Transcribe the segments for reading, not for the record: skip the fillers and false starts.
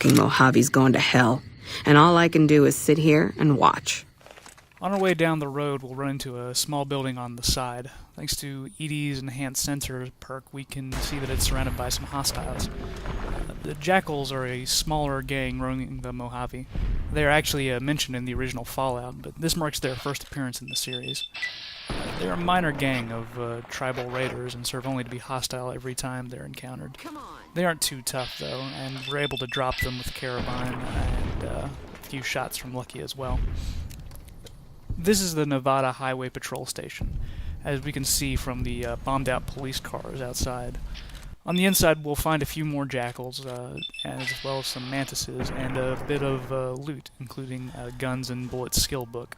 fucking Mojave's going to hell, and all I can do is sit here and watch. On our way down the road, we'll run into a small building on the side. Thanks to EDI's enhanced sensor perk, we can see that it's surrounded by some hostiles. The Jackals are a smaller gang roaming the Mojave. They are actually mentioned in the original Fallout, but this marks their first appearance in the series. They're a minor gang of tribal raiders and serve only to be hostile every time they're encountered. They aren't too tough, though, and we're able to drop them with Carabine and a few shots from Lucky as well. This is the Nevada Highway Patrol Station, as we can see from the bombed-out police cars outside. On the inside, we'll find a few more Jackals, as well as some Mantises, and a bit of loot, including guns and bullets skill book.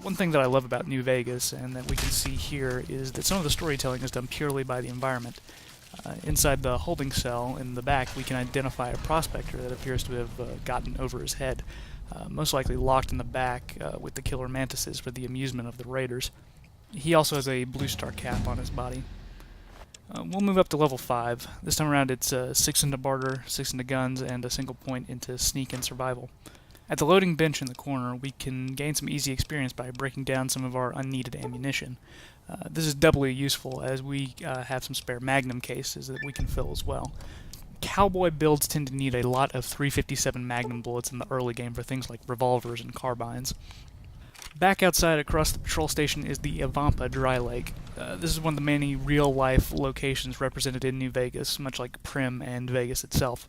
One thing that I love about New Vegas, and that we can see here, is that some of the storytelling is done purely by the environment. Inside the holding cell in the back, we can identify a prospector that appears to have gotten over his head, most likely locked in the back with the killer Mantises for the amusement of the raiders. He also has a Blue Star cap on his body. We'll move up to level 5. This time around it's 6 into barter, 6 into guns, and a single point into sneak and survival. At the loading bench in the corner, we can gain some easy experience by breaking down some of our unneeded ammunition. This is doubly useful as we have some spare Magnum cases that we can fill as well. Cowboy builds tend to need a lot of 357 Magnum bullets in the early game for things like revolvers and carbines. Back outside across the patrol station is the Evampa Dry Lake. This is one of the many real-life locations represented in New Vegas, much like Primm and Vegas itself.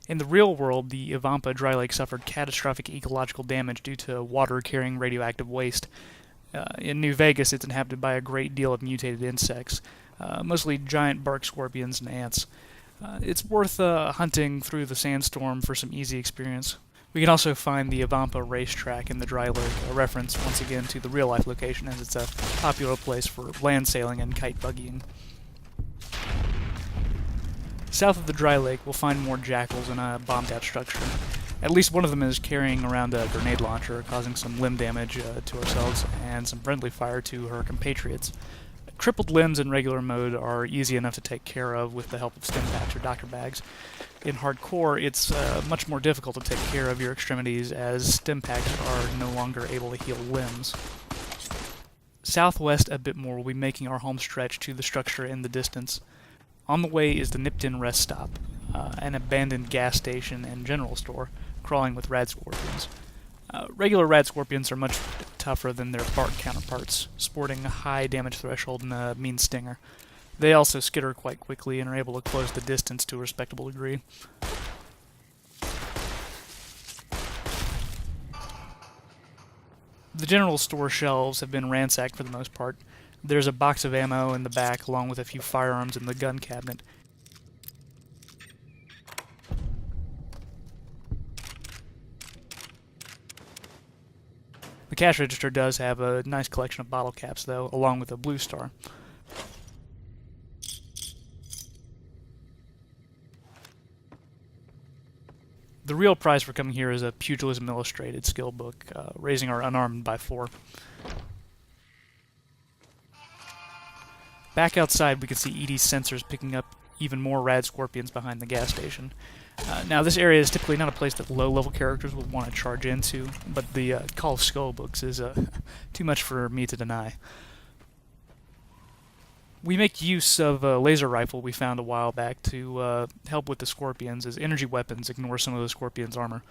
In the real world, the Evampa Dry Lake suffered catastrophic ecological damage due to water carrying radioactive waste. In New Vegas, it's inhabited by a great deal of mutated insects, mostly giant bark scorpions and ants. It's worth hunting through the sandstorm for some easy experience. We can also find the Evampa racetrack in the Dry Lake, a reference once again to the real-life location, as it's a popular place for land sailing and kite buggying. South of the Dry Lake, we'll find more Jackals in a bombed-out structure. At least one of them is carrying around a grenade launcher, causing some limb damage to ourselves and some friendly fire to her compatriots. Crippled limbs in regular mode are easy enough to take care of with the help of stim packs or doctor bags. In hardcore, it's much more difficult to take care of your extremities, as stim packs are no longer able to heal limbs. Southwest a bit more, we'll be making our home stretch to the structure in the distance. On the way is the Nipton Rest Stop, an abandoned gas station and general store, crawling with rad scorpions. Regular rad scorpions are much tougher than their bark counterparts, sporting a high damage threshold and a mean stinger. They also skitter quite quickly and are able to close the distance to a respectable degree. The general store shelves have been ransacked for the most part. There's a box of ammo in the back, along with a few firearms in the gun cabinet. The cash register does have a nice collection of bottle caps, though, along with a Blue Star. The real prize for coming here is a Pugilism Illustrated skill book, raising our unarmed by 4. Back outside, we can see EDI's sensors picking up even more rad scorpions behind the gas station. Now, this area is typically not a place that low-level characters would want to charge into, but the Call of Skull books is too much for me to deny. We make use of a laser rifle we found a while back to help with the scorpions, as energy weapons ignore some of the scorpions' armor.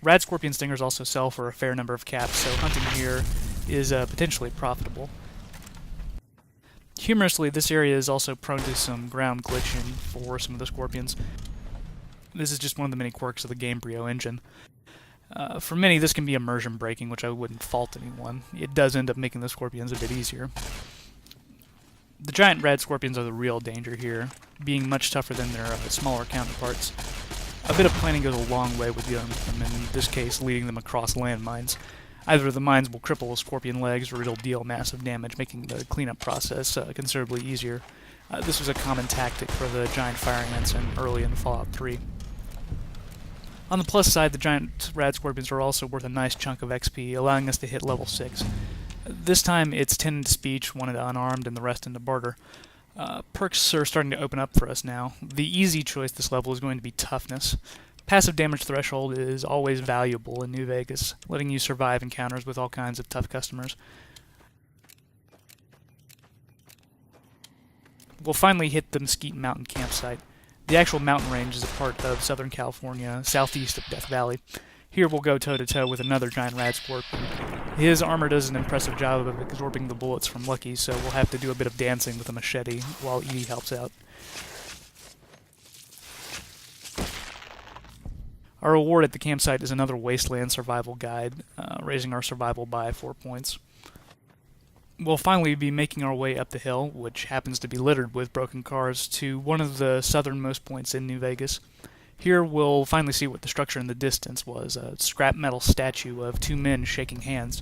Rad scorpion stingers also sell for a fair number of caps, so hunting here is potentially profitable. Humorously, this area is also prone to some ground glitching for some of the scorpions. This is just one of the many quirks of the Gamebryo engine. For many, this can be immersion breaking, which I wouldn't fault anyone. It does end up making the scorpions a bit easier. The giant rad scorpions are the real danger here, being much tougher than their smaller counterparts. A bit of planning goes a long way with dealing with them, in this case leading them across landmines. Either the mines will cripple the scorpion legs or it'll deal massive damage, making the cleanup process considerably easier. This was a common tactic for the giant fire ants early in Fallout 3. On the plus side, the giant rad scorpions are also worth a nice chunk of XP, allowing us to hit level 6. This time it's 10 into speech, 1 into unarmed, and the rest into barter. Perks are starting to open up for us now. The easy choice this level is going to be toughness. Passive damage threshold is always valuable in New Vegas, letting you survive encounters with all kinds of tough customers. We'll finally hit the Mesquite Mountain campsite. The actual mountain range is a part of Southern California, southeast of Death Valley. Here we'll go toe-to-toe with another giant rad scorpion. His armor does an impressive job of absorbing the bullets from Lucky, so we'll have to do a bit of dancing with a machete while Edie helps out. Our reward at the campsite is another Wasteland Survival Guide, raising our survival by 4 points. We'll finally be making our way up the hill, which happens to be littered with broken cars, to one of the southernmost points in New Vegas. Here we'll finally see what the structure in the distance was, a scrap metal statue of 2 men shaking hands.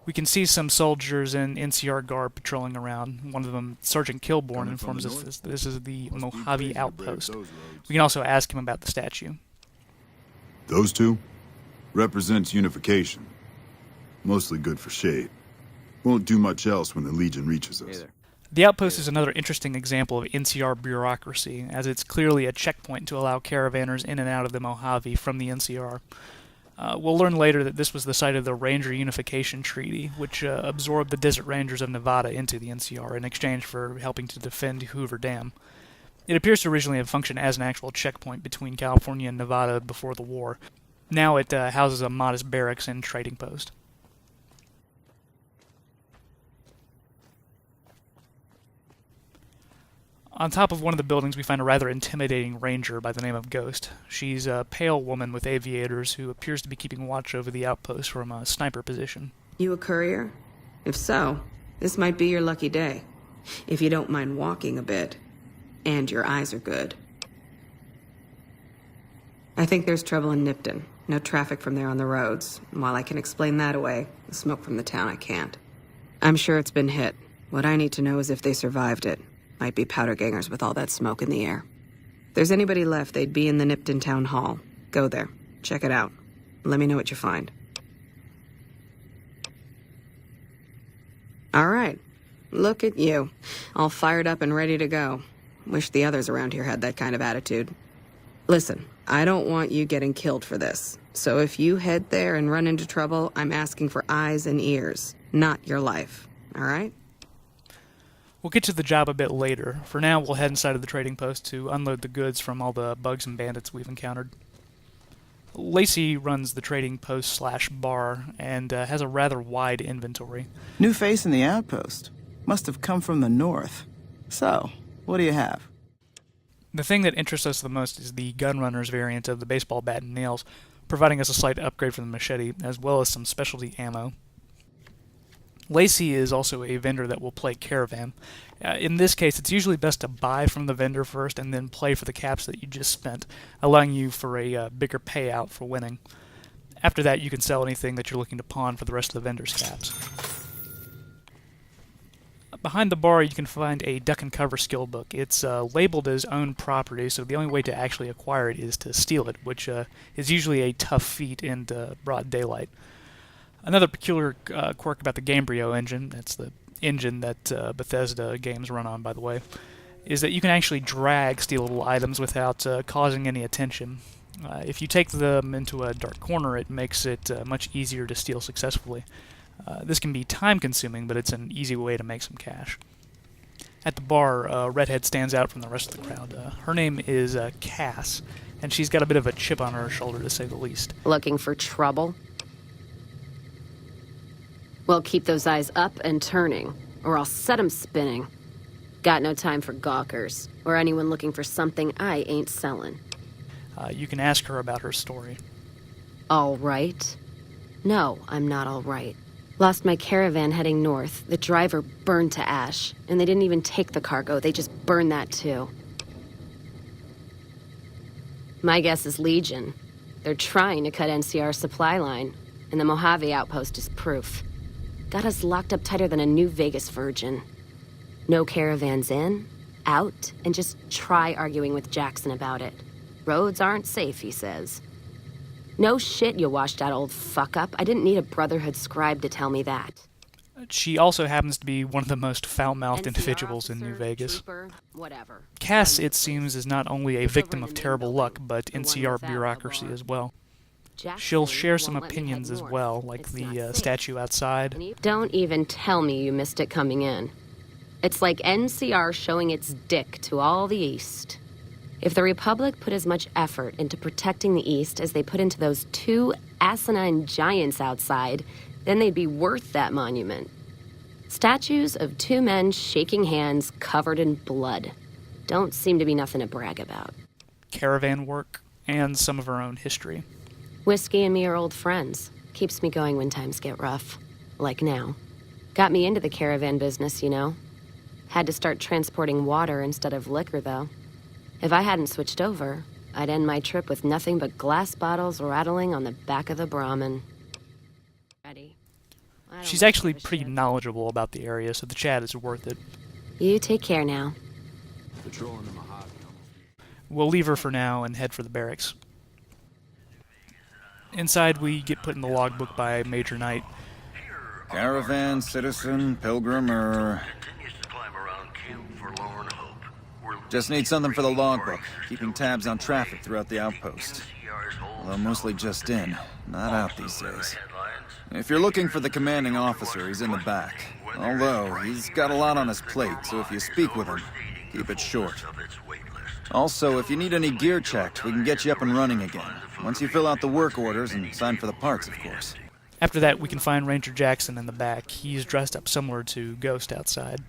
We can see some soldiers in NCR garb patrolling around. One of them, Sergeant Kilborn, informs us this is the Mojave Outpost. We can also ask him about the statue. Those two? Represents unification. Mostly good for shade. Won't do much else when the Legion reaches us. The outpost is another interesting example of NCR bureaucracy, as it's clearly a checkpoint to allow caravanners in and out of the Mojave from the NCR. We'll learn later that this was the site of the Ranger Unification Treaty, which absorbed the Desert Rangers of Nevada into the NCR in exchange for helping to defend Hoover Dam. It appears to originally have functioned as an actual checkpoint between California and Nevada before the war. Now it houses a modest barracks and trading post. On top of one of the buildings, we find a rather intimidating ranger by the name of Ghost. She's a pale woman with aviators who appears to be keeping watch over the outpost from a sniper position. You a courier? If so, this might be your lucky day. If you don't mind walking a bit. And your eyes are good. I think there's trouble in Nipton. No traffic from there on the roads. And while I can explain that away, the smoke from the town I can't. I'm sure it's been hit. What I need to know is if they survived it. Might be powder gangers with all that smoke in the air. If there's anybody left, they'd be in the Nipton Town Hall. Go there. Check it out. Let me know what you find. All right. Look at you. All fired up and ready to go. Wish the others around here had that kind of attitude. Listen, I don't want you getting killed for this. So if you head there and run into trouble, I'm asking for eyes and ears, not your life. All right? We'll get to the job a bit later. For now, we'll head inside of the trading post to unload the goods from all the bugs and bandits we've encountered. Lacey runs the trading post / bar and has a rather wide inventory. New face in the outpost. Must have come from the north. So, what do you have? The thing that interests us the most is the Gunrunners variant of the baseball bat and nails, providing us a slight upgrade from the machete, as well as some specialty ammo. Lacey is also a vendor that will play Caravan. In this case, it's usually best to buy from the vendor first and then play for the caps that you just spent, allowing you for a bigger payout for winning. After that, you can sell anything that you're looking to pawn for the rest of the vendor's caps. Behind the bar, you can find a duck and cover skill book. It's labeled as own property, so the only way to actually acquire it is to steal it, which is usually a tough feat in broad daylight. Another peculiar quirk about the Gamebryo engine, that's the engine that Bethesda games run on, by the way, is that you can actually drag stealable items without causing any attention. If you take them into a dark corner, it makes it much easier to steal successfully. This can be time-consuming, but it's an easy way to make some cash. At the bar, Redhead stands out from the rest of the crowd. Her name is Cass, and she's got a bit of a chip on her shoulder, to say the least. Looking for trouble? Well, keep those eyes up and turning, or I'll set 'em spinning. Got no time for gawkers, or anyone looking for something I ain't selling. You can ask her about her story. All right? No, I'm not all right. Lost my caravan heading north. The driver burned to ash, and they didn't even take the cargo. They just burned that too. My guess is Legion. They're trying to cut NCR's supply line, and the Mojave outpost is proof. Got us locked up tighter than a New Vegas virgin. No caravans in, out and just try arguing with Jackson about it. Roads aren't safe, he says. No shit, you washed out old fuck-up. I didn't need a Brotherhood scribe to tell me that. She also happens to be one of the most foul-mouthed NCR individuals in New officer, Vegas. trooper, whatever. Cass, Run it this seems, place. is not only a It's over victim in of the main terrible building, luck, but the one NCR without the bureaucracy bar. as well. Jackson She'll share some won't let me head opinions as north. well, like It's the not safe. statue outside. And don't even tell me you missed it coming in. It's like NCR showing its dick to all the East. If the Republic put as much effort into protecting the East as they put into those two asinine giants outside, then they'd be worth that monument. Statues of two men shaking hands covered in blood. Don't seem to be nothing to brag about. Caravan work, and some of her own history. Whiskey and me are old friends. Keeps me going when times get rough. Like now. Got me into the caravan business, you know. Had to start transporting water instead of liquor, though. If I hadn't switched over, I'd end my trip with nothing but glass bottles rattling on the back of the Brahmin. Ready. I don't She's much actually give a pretty shit. knowledgeable about the area, so the chat is worth it. You take care now. Patrolling the Mojave. We'll leave her for now and head for the barracks. Inside, we get put in the logbook by Major Knight. Caravan, citizen, pilgrim, or... Just need something for the logbook, keeping tabs on traffic throughout the outpost. Although mostly just in, not out these days. If you're looking for the commanding officer, he's in the back. Although, he's got a lot on his plate, so if you speak with him, keep it short. Also, if you need any gear checked, we can get you up and running again. Once you fill out the work orders and sign for the parts, of course. After that, we can find Ranger Jackson in the back. He's dressed up similar to Ghost outside.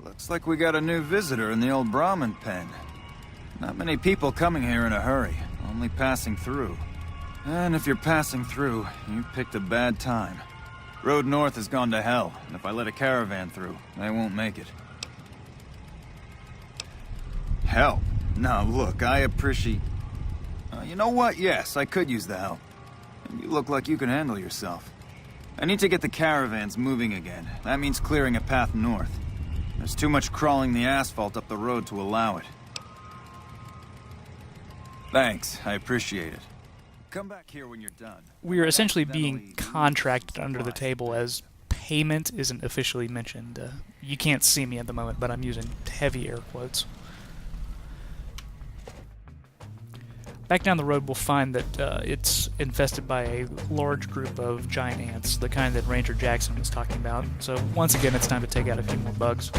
Looks like we got a new visitor in the old Brahmin pen. Not many people coming here in a hurry, only passing through. And if you're passing through, you picked a bad time. Road north has gone to hell, and if I let a caravan through, they won't make it. Help? Now look, I appreciate... you know what? Yes, I could use the help. And you look like you can handle yourself. I need to get the caravans moving again. That means clearing a path north. There's too much crawling the asphalt up the road to allow it. Thanks, I appreciate it. Come back here when you're done. We are essentially being contracted under the table, as payment isn't officially mentioned. You can't see me at the moment, but I'm using heavy air quotes. Back down the road, we'll find that it's infested by a large group of giant ants, the kind that Ranger Jackson was talking about. So once again, it's time to take out a few more bugs.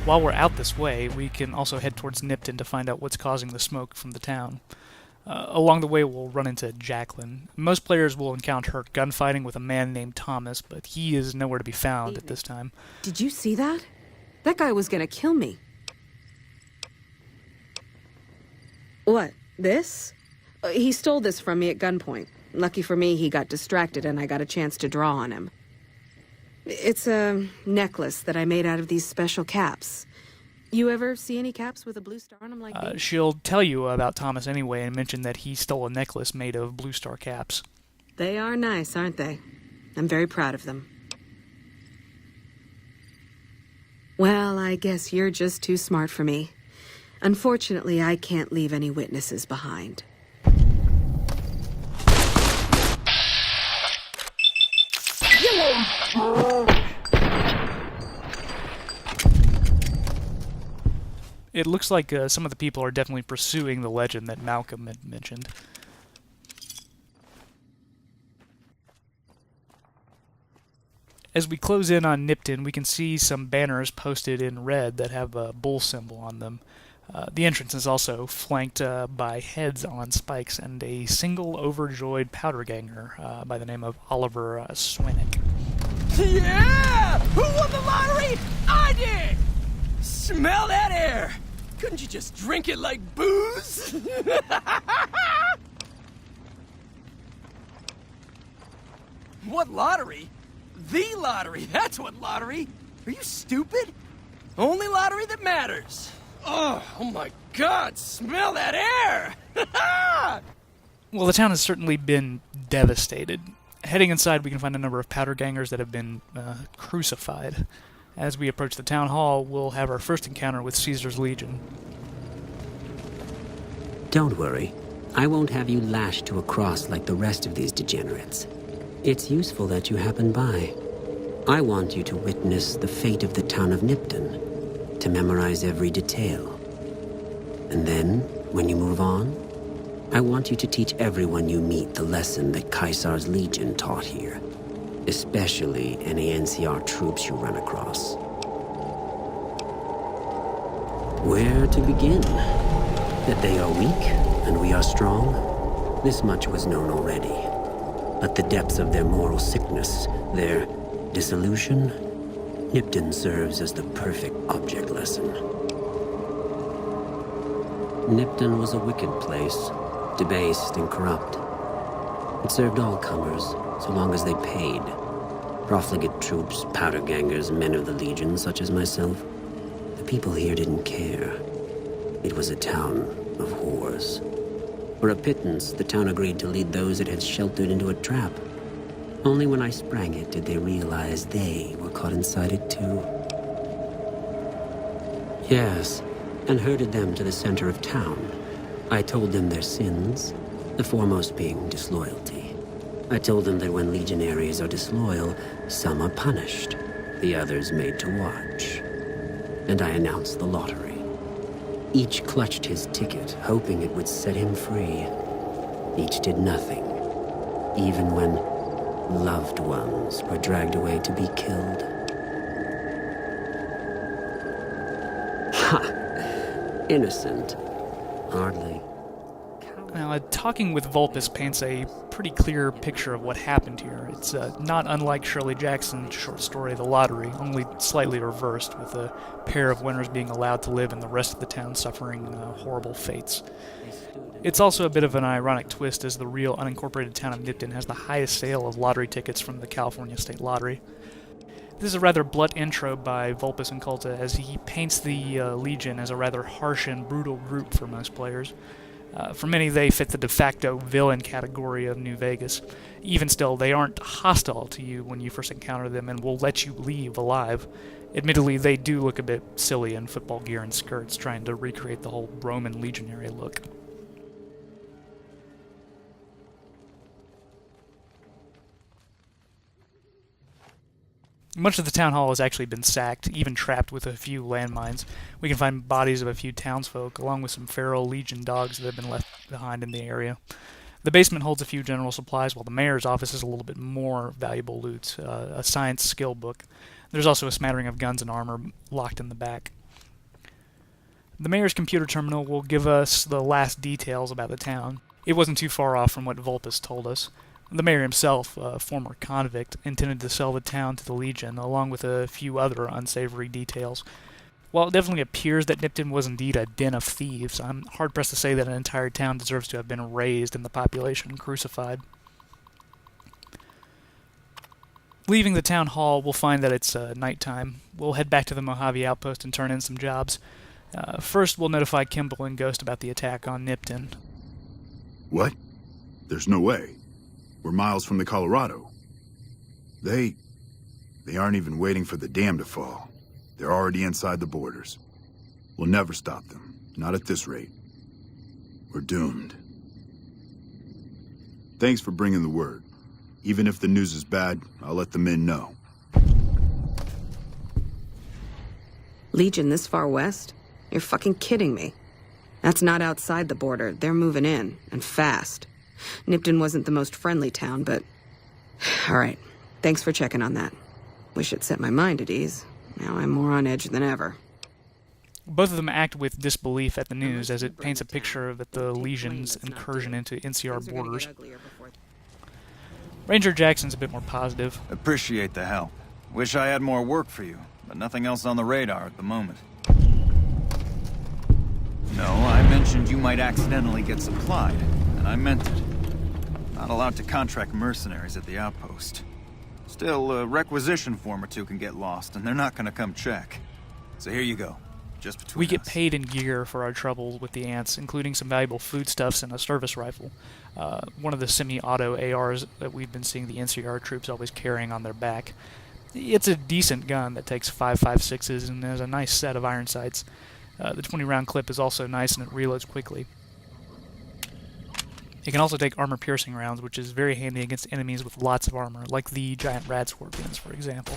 While we're out this way, we can also head towards Nipton to find out what's causing the smoke from the town. Along the way, we'll run into Jacqueline. Most players will encounter her gunfighting with a man named Thomas, but he is nowhere to be found at this time. Did you see that? That guy was gonna kill me. What? This? He stole this from me at gunpoint. Lucky for me, he got distracted and I got a chance to draw on him. It's a necklace that I made out of these special caps. You ever see any caps with a blue star on them like these? She'll tell you about Thomas anyway and mention that he stole a necklace made of Blue Star caps. They are nice, aren't they? I'm very proud of them. Well, I guess you're just too smart for me. Unfortunately, I can't leave any witnesses behind. It looks like some of the people are definitely pursuing the legend that Malcolm had mentioned. As we close in on Nipton, we can see some banners posted in red that have a bull symbol on them. The entrance is also flanked by heads on spikes and a single overjoyed powder ganger by the name of Oliver Swinnick. Yeah! Who won the lottery? I did! Smell that air! Couldn't you just drink it like booze? What lottery? The lottery, that's what lottery! Are you stupid? Only lottery that matters. Oh my God, smell that air! Well, the town has certainly been devastated. Heading inside, we can find a number of powder gangers that have been crucified. As we approach the town hall, we'll have our first encounter with Caesar's Legion. Don't worry. I won't have you lashed to a cross like the rest of these degenerates. It's useful that you happen by. I want you to witness the fate of the town of Nipton, to memorize every detail. And then, when you move on, I want you to teach everyone you meet the lesson that Caesar's Legion taught here, especially any NCR troops you run across. Where to begin? That they are weak and we are strong? This much was known already. But the depths of their moral sickness, their disillusion, Nipton serves as the perfect object lesson. Nipton was a wicked place, debased and corrupt. It served all comers, so long as they paid. Profligate troops, powder gangers, men of the Legion, such as myself. The people here didn't care. It was a town of whores. For a pittance, the town agreed to lead those it had sheltered into a trap. Only when I sprang it did they realize they were caught inside it too. Yes, and herded them to the center of town. I told them their sins, the foremost being disloyalty. I told them that when legionaries are disloyal, some are punished, the others made to watch. And I announced the lottery. Each clutched his ticket, hoping it would set him free. Each did nothing, even when loved ones were dragged away to be killed. Ha! Innocent. Hardly. Now, talking with Vulpes paints a pretty clear picture of what happened here. It's not unlike Shirley Jackson's short story, The Lottery, only slightly reversed, with a pair of winners being allowed to live and the rest of the town suffering horrible fates. It's also a bit of an ironic twist, as the real unincorporated town of Nipton has the highest sale of lottery tickets from the California State Lottery. This is a rather blunt intro by Vulpes and Culta, as he paints the Legion as a rather harsh and brutal group for most players. For many, they fit the de facto villain category of New Vegas. Even still, they aren't hostile to you when you first encounter them and will let you leave alive. Admittedly, they do look a bit silly in football gear and skirts, trying to recreate the whole Roman legionary look. Much of the town hall has actually been sacked, even trapped with a few landmines. We can find bodies of a few townsfolk, along with some feral Legion dogs that have been left behind in the area. The basement holds a few general supplies, while the mayor's office is a little bit more valuable loot, a science skill book. There's also a smattering of guns and armor locked in the back. The mayor's computer terminal will give us the last details about the town. It wasn't too far off from what Vulpes told us. The mayor himself, a former convict, intended to sell the town to the Legion, along with a few other unsavory details. While it definitely appears that Nipton was indeed a den of thieves, I'm hard-pressed to say that an entire town deserves to have been razed and the population crucified. Leaving the town hall, we'll find that it's nighttime. We'll head back to the Mojave outpost and turn in some jobs. First, we'll notify Kimball and Ghost about the attack on Nipton. What? There's no way. We're miles from the Colorado. They aren't even waiting for the dam to fall. They're already inside the borders. We'll never stop them. Not at this rate. We're doomed. Thanks for bringing the word. Even if the news is bad, I'll let the men know. Legion this far west? You're fucking kidding me. That's not outside the border. They're moving in, and fast. Nipton wasn't the most friendly town, but... All right. Thanks for checking on that. Wish it set my mind at ease. Now I'm more on edge than ever. Both of them act with disbelief at the news, as it paints a picture of the Legion's incursion into NCR borders. Ranger Jackson's a bit more positive. Appreciate the help. Wish I had more work for you, but nothing else on the radar at the moment. No, I mentioned you might accidentally get supplied, and I meant it. Not allowed to contract mercenaries at the outpost. Still, a requisition form or two can get lost, and they're not gonna come check. So here you go. Just between We get us. paid in gear for our troubles with the ants, including some valuable foodstuffs and a service rifle. One of the semi-auto ARs that we've been seeing the NCR troops always carrying on their back. It's a decent gun that takes 5.56s and has a nice set of iron sights. The 20-round clip is also nice and it reloads quickly. It can also take armor-piercing rounds, which is very handy against enemies with lots of armor, like the giant rad scorpions, for example.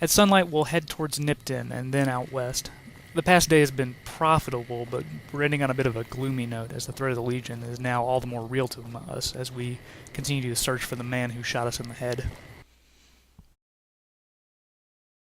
At sunlight, we'll head towards Nipton and then out west. The past day has been profitable, but we're ending on a bit of a gloomy note, as the threat of the Legion is now all the more real to us as we continue to search for the man who shot us in the head.